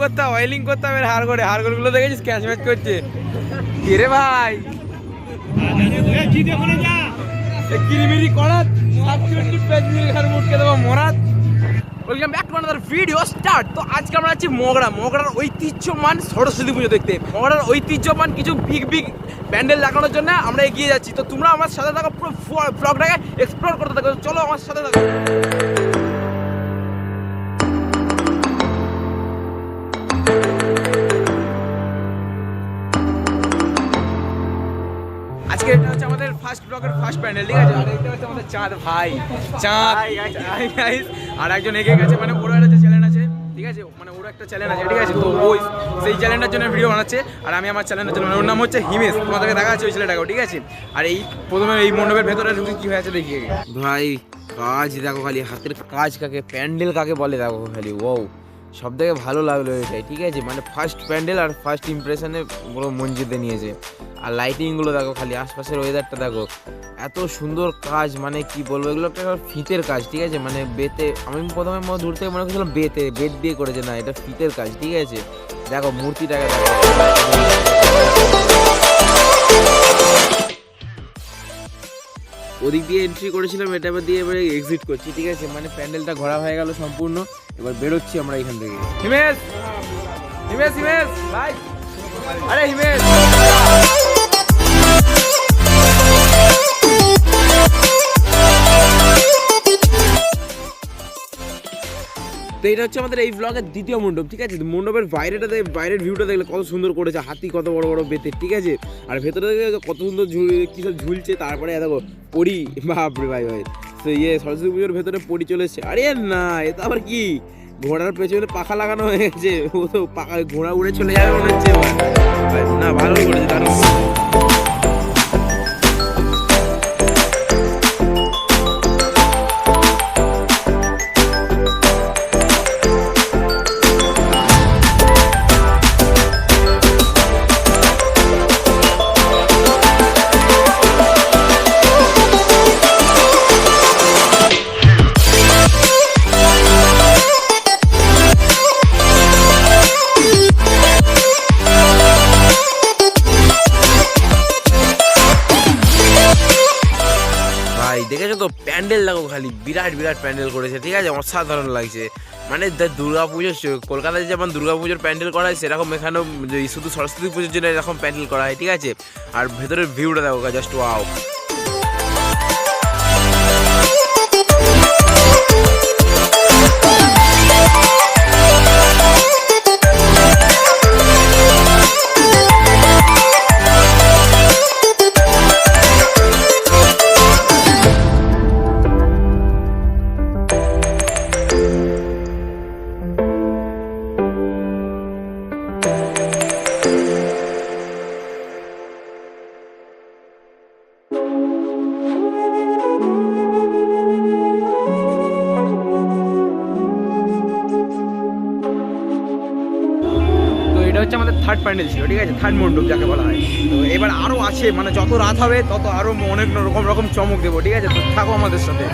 করতে হবে, অয়েলিং করতে হবে হাড়গোড় গুলো দেখেছিস ক্যাচ ম্যাচ করছে। কে রে ভাই কিরিমিরি করাত মুটকে দেবো মরাত। Welcome back to another video start. তো আজকে আমরা আছি মগরার ঐতিহ্যমান সরস্বতী পুজো দেখতে। মগরার ঐতিহ্যমান কিছু বিগ প্যান্ডেল লাগানোর জন্য আমরা এগিয়ে যাচ্ছি। তো তোমরা আমার সাথে থাকো, পুরো ব্লগটাকে এক্সপ্লোর করতে থাকো। চলো আমার সাথে থাকো। আজকে এটা হচ্ছে আমাদের ফার্স্ট ব্লগের ফার্স্ট প্যান্ডেল, ঠিক আছে? আর এটা হচ্ছে আমাদের চাঁদ ভাই, চাঁদ গাইস। আর একজন এগিয়ে গেছে, মানে ওর একটা চ্যানেল আছে, ঠিক আছে? মানে ওর একটা চ্যানেল আছে, ঠিক আছে? তো ওই সেই চ্যানেলটার জন্য ভিডিও বানাচ্ছে, আর আমি আমার চ্যানেলের জন্য, ওর নাম হচ্ছে হিমেশ। তোমাদেরকে দেখা আছে ওই ছেলেটাকেও, ঠিক আছে? আর এই প্রথমে এই মণ্ডপের ভেতরে ঢুকে কি হয়েছে দেখি ভাই। কাজ দেখো খালি, হাতের কাজ কাকে প্যান্ডেল কাকে বলে দেখো খালি। ও সব থেকে ভালো লাগলো এটাই, ঠিক আছে? মানে ফার্স্ট প্যান্ডেল আর ফার্স্ট ইমপ্রেশনে পুরো মন জিতে নিয়েছে। আর লাইটিংগুলো দেখো খালি, আশপাশের ওয়েদারটা দেখো, এত সুন্দর কাজ, মানে কি বলবো, এগুলো একটা ফিতের কাজ, ঠিক আছে? মানে বেতে, আমি প্রথমে দূর থেকে মনে করছিলাম বেত দিয়ে করেছে, না এটা ফিতের কাজ, ঠিক আছে? দেখো মূর্তিটাকে দেখো। ওদিক দিয়ে এন্ট্রি করেছিলাম, এটা দিয়ে এবারে এক্সিট করছি, ঠিক আছে? মানে প্যান্ডেলটা ঘোরা হয়ে গেল সম্পূর্ণ, এবার বেরোচ্ছি আমরা এখান থেকে। হিমেশ হিমেশ হিমেশ ভাই, আরে হিমেশ, তো এটা হচ্ছে আমাদের এই ব্লগের দ্বিতীয় মণ্ডপ, ঠিক আছে? মণ্ডপের বাইরের ভিউটা দেখলে কত সুন্দর করেছে, হাতি কত বড় বড় বেতের, ঠিক আছে? আর ভেতরে দেখে কত সুন্দর কি সব ঝুলছে। তারপরে দেখো পরি, বাপরে ভাই ভাই। তো সরস্বতী পুজোর ভেতরে পরি চলেছে। আরে না, এটা আবার কি, ঘোড়ার পেছনে পাখা লাগানো হয়ে গেছে, ও তো পাখা ঘোড়া উড়ে চলে যাবে মনে হচ্ছে। না ভালো করেছে, দারুণ। দেখেছো তো প্যান্ডেল দেখো খালি, বিরাট প্যান্ডেল করেছে, ঠিক আছে? অসাধারণ লাগছে। মানে দুর্গা পুজো, কলকাতায় যেমন দুর্গা পুজোর প্যান্ডেল করা হয়, সেরকম এখানেও শুধু সরস্বতী পুজোর জন্য এরকম প্যান্ডেল করা হয়, ঠিক আছে? আর ভেতরের ভিউটা দেখো, জাস্ট ওয়াও। এটা হচ্ছে আমাদের থার্ড প্যান্ডেল ছিল, ঠিক আছে? থার্ড মণ্ডপ যাকে বলা হয়। তো এবার আরও আছে, মানে যত রাত হবে তত আরও অনেক রকম চমক দেবো, ঠিক আছে? তো থাকো আমাদের সাথে।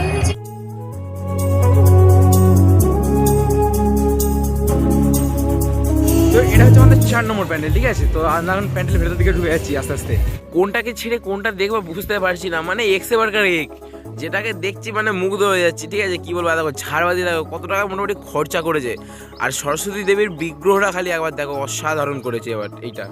তো এটা হচ্ছে আমাদের 4 নম্বর প্যান্ডেল, ঠিক আছে? তো এখন প্যান্ডেলের ভেতর দিকে ঢুকে যাচ্ছি আস্তে আস্তে। কোনটাকে ছেড়ে কোনটা দেখবো বুঝতে পারছি না, মানে এক্সে বার্কার এক, যেটাকে দেখছি মানে মুগ্ধ হয়ে যাচ্ছি, ঠিক আছে? কি বলবো, দেখো ঝাড়বাতি দেখো কত টাকা মোটামুটি খরচা করেছে। আর সরস্বতী দেবীর বিগ্রহটা খালি একবার দেখো, অসাধারণ করেছে এবার এইটা।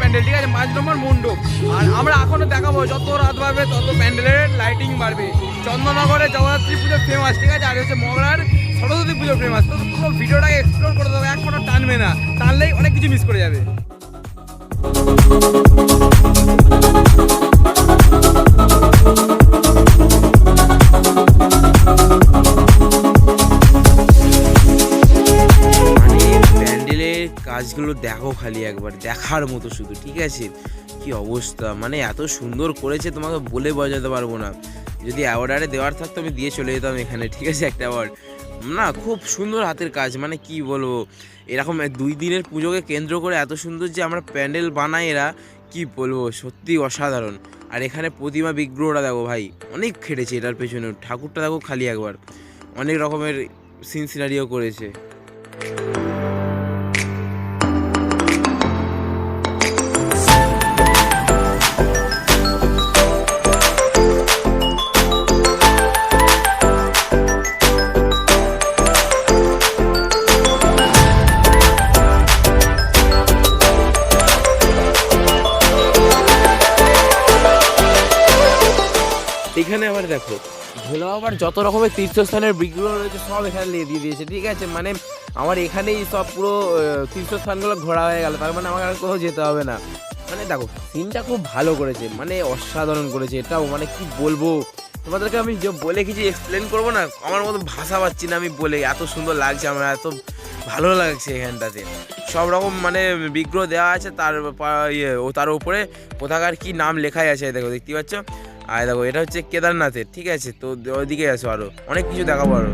প্যান্ডেল, ঠিক আছে? 5 নম্বর মণ্ডপ। আর আমরা এখনো দেখাবো, যত রাত বাড়বে তত প্যান্ডেলের লাইটিং বাড়বে। চন্দননগরে জগদ্ধাত্রী পুজো ফেমাস, ঠিক আছে? আর হচ্ছে মগরার সরস্বতী পুজো ফেমাস। তো পুরো ভিডিওটাকে এক্সপ্লোর করে দেবো, এখনো টানবে না, টানলেই অনেক কিছু মিস করে যাবে। জিনিসগুলো দেখো খালি একবার, দেখার মতো শুধু, ঠিক আছে? কি অবস্থা, মানে এত সুন্দর করেছে তোমাকে বলে বোঝাতে পারবো না। যদি অ্যাওয়ার্ডে দেওয়ার থাকতো আমি দিয়ে চলে যেতাম এখানে, ঠিক আছে? একটা অ্যাওয়ার্ড না, খুব সুন্দর হাতের কাজ, মানে কি বলবো, এরকম 2 দিনের পুজোকে কেন্দ্র করে এত সুন্দর যে আমরা প্যান্ডেল বানাই এরা, কি বলবো, সত্যি অসাধারণ। আর এখানে প্রতিমা বিগ্রহটা দেখো ভাই, অনেক খেটেছে এটার পেছনে, ঠাকুরটা দেখো খালি একবার, অনেক রকমের সিন সিনারিও করেছে। এখানে আবার দেখো ভোলা বাবার যত রকমের তীর্থস্থানের বিগ্রহ রয়েছে সব এখানে দিয়ে দিয়েছে, ঠিক আছে? মানে আমার এখানেই সব পুরো তীর্থস্থানগুলো ঘোরা হয়ে গেল, তার মানে আমাকে আর কোথাও যেতে হবে না। মানে দেখো সিনটা খুব ভালো করেছে, মানে অসাধারণ করেছে এটাও, মানে কি বলবো তোমাদেরকে, আমি যে বলে কিছু এক্সপ্লেন করবো না, আমার মতো ভাষা পাচ্ছি না আমি বলে, এত সুন্দর লাগছে আমার, এত ভালো লাগছে এখানটাতে। সব রকম মানে বিগ্রহ দেওয়া আছে, তার উপরে কোথাকার কি নাম লেখাই আছে, দেখো দেখতে পাচ্ছ। আর দেখো এটা হচ্ছে কেদারনাথের, ঠিক আছে? তো ওইদিকে আসো, আরো অনেক কিছু দেখাবো আরো।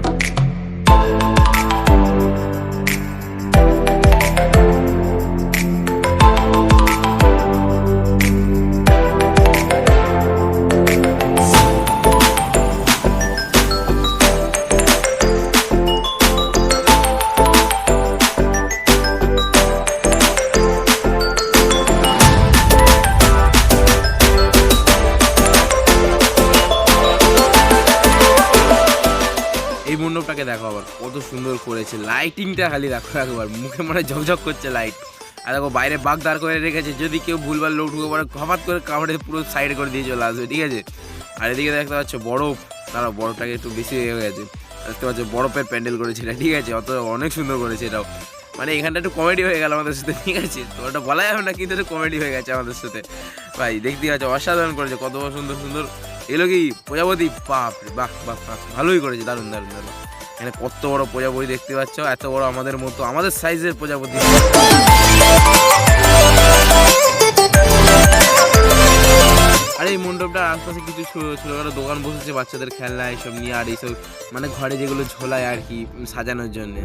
এই মণ্ডপটাকে দেখো আবার কত সুন্দর করেছে, লাইটিংটা খালি দেখো একবার, মুখে মানে ঝকঝক করছে লাইট। আর দেখো বাইরে বাঘ দাঁড় করে রেখেছে, যদি কেউ ভুলভাল লোক ঢুকে পড়ে হঠাৎ করে কামড়ে পুরো সাইড করে দিয়ে চলে আসবে, ঠিক আছে? আর এদিকে দেখতে পাচ্ছ বরফ, তারা বরফটাকে একটু বেশি হয়ে গেছে, দেখতে পাচ্ছ বরফের প্যান্ডেল করেছে এটা, ঠিক আছে? অনেক সুন্দর করেছে এটাও, মানে এখানটা একটু কমেডি হয়ে গেল আমাদের সাথে, ঠিক আছে? তো ওটা বলা যাবে না, কিন্তু একটু কমেডি হয়ে গেছে আমাদের সাথে ভাই, দেখতে পাচ্ছ অসাধারণ করেছে, কত সুন্দর সুন্দর এগুলো কি প্রজাপতি, বাপ রে বাহ বাহ বাহ, ভালোই করেছে, দারুণ দারুণ দারুণ। এখানে কত বড় প্রজাপতি দেখতে পাচ্ছ, এত বড় আমাদের মতো, আমাদের সাইজের প্রজাপতি। আর এই মণ্ডপটার আশপাশে কিছু ছোটখাটো দোকান বসেছে বাচ্চাদের খেলনা এইসব নিয়ে, আর এইসব মানে ঘরে যেগুলো ঝোলায় আর কি সাজানোর জন্যে।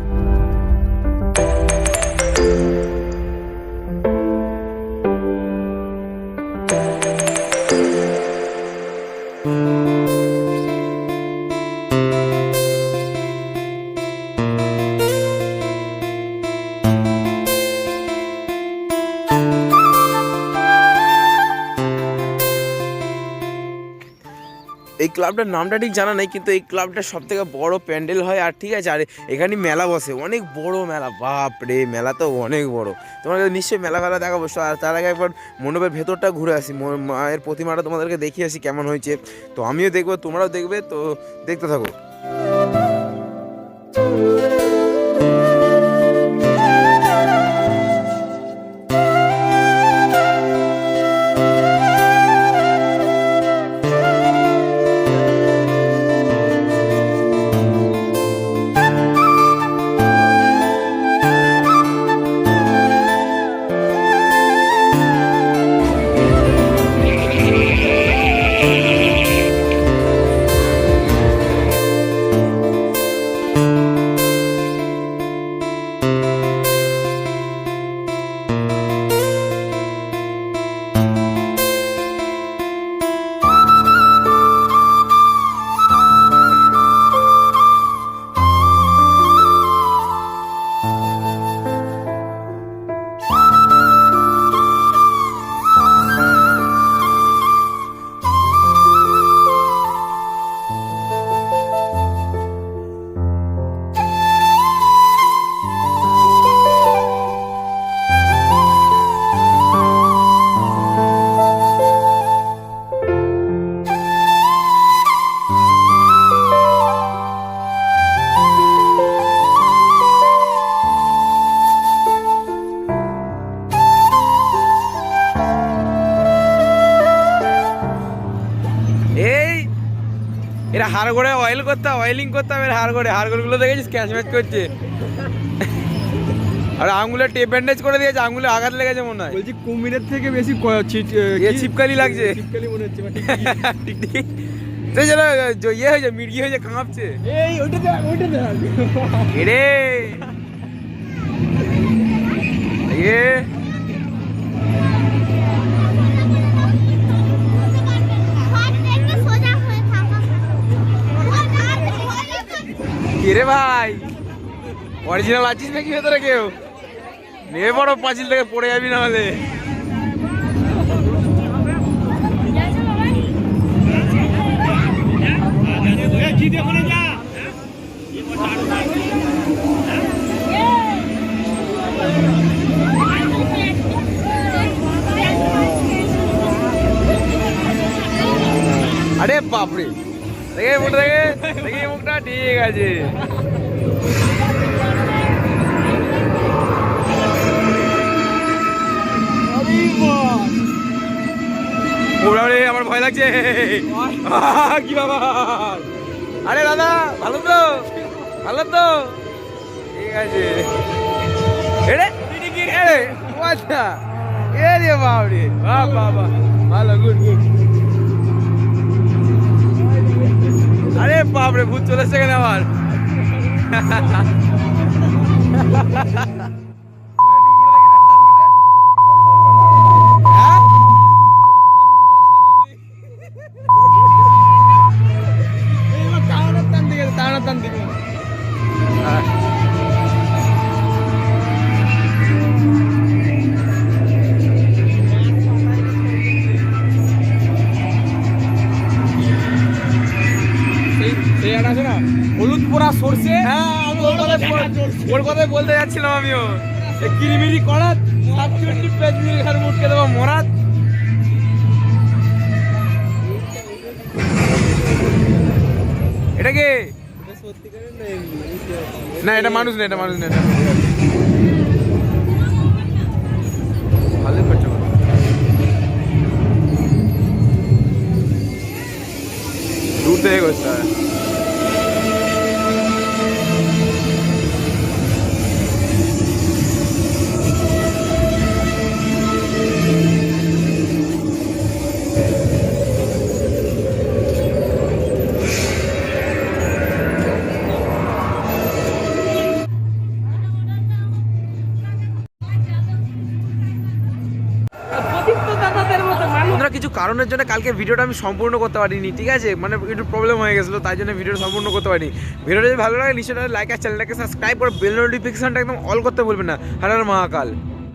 এই ক্লাবটার নামটা ঠিক জানা নেই, কিন্তু এই ক্লাবটা সব থেকে বড় প্যান্ডেল হয়, আর ঠিক আছে? আর এখানে মেলা বসে, অনেক বড় মেলা, বাপ রে, মেলা তো অনেক বড়। তোমাদের নিশ্চয়ই মেলা দেখাবো, আর তার আগে একবার মণ্ডপের ভেতরটা ঘুরে আসি, মায়ের প্রতিমাটা তোমাদেরকে দেখিয়ে আসি কেমন হয়েছে। তো আমিও দেখবো, তোমরাও দেখবে, তো দেখতে থাকো। এরা হাড় করে অয়েলিং করতে হবে, এর হাড় করে গুলো দেখেছিস ক্যাশ ম্যাচ করছে। আর আঙুলে টেপ ব্যান্ডেজ করে দিয়েছে, আঙুলে আঘাত লেগেছে মনে হয়। বলছি কুমিরের থেকে বেশি ছিপকালি লাগছে। ছিপকালি মনে হচ্ছে টিকটিকি তুই যেন ইয়ে হয়েছে, মির্গি হয়েছে, কাঁপছে। এই ওইটা এরে এ কে রে ভাই, অরিজিনাল আছিস নাকি ভেতরে কেউ? নে বড় পাঁচিল থেকে পড়ে যাবি না হলে। আরে বাপরে, দেখে মুখটা, দেখে মুখটা, ঠিক আছে। ওরে আমার ভয় লাগছে। কি বাবা, আরে দাদা ভালো তো, ভালো তো, ঠিক আছে। এরে এরে আচ্ছা, এ রে বাবরে, বাহ বাবা, ভালো, গুড গুড। আরে বাপরে, ভূত চলে এসছে কেন আবার? হলুদ পোড়া সরষে, হ্যাঁ আমি ওর কথাই বলতে যাচ্ছিলাম আমিও। কিরিমিরি করাত মুটকে দেবো মরাত। এটা কে? না এটা মানুষ না, এটা মানুষ না, এটা ভালোই খরচা করে। দূর থেকে করতে হয়। কিছু কারণের জন্য কালকে ভিডিওটা আমি সম্পূর্ণ করতে পারিনি, ঠিক আছে, মানে একটু প্রবলেম হয়ে গেছিলো, তাই জন্য ভিডিওটা সম্পূর্ণ করতে পারিনি। ভিডিওটা যদি ভালো লাগে নিশ্চয়ই লাইক আর চ্যানেলটাকে সাবস্ক্রাইব করে বেল নোটিফিকেশনটা একদম অল করতে বলবেন না। হ্যালো মহাকাল।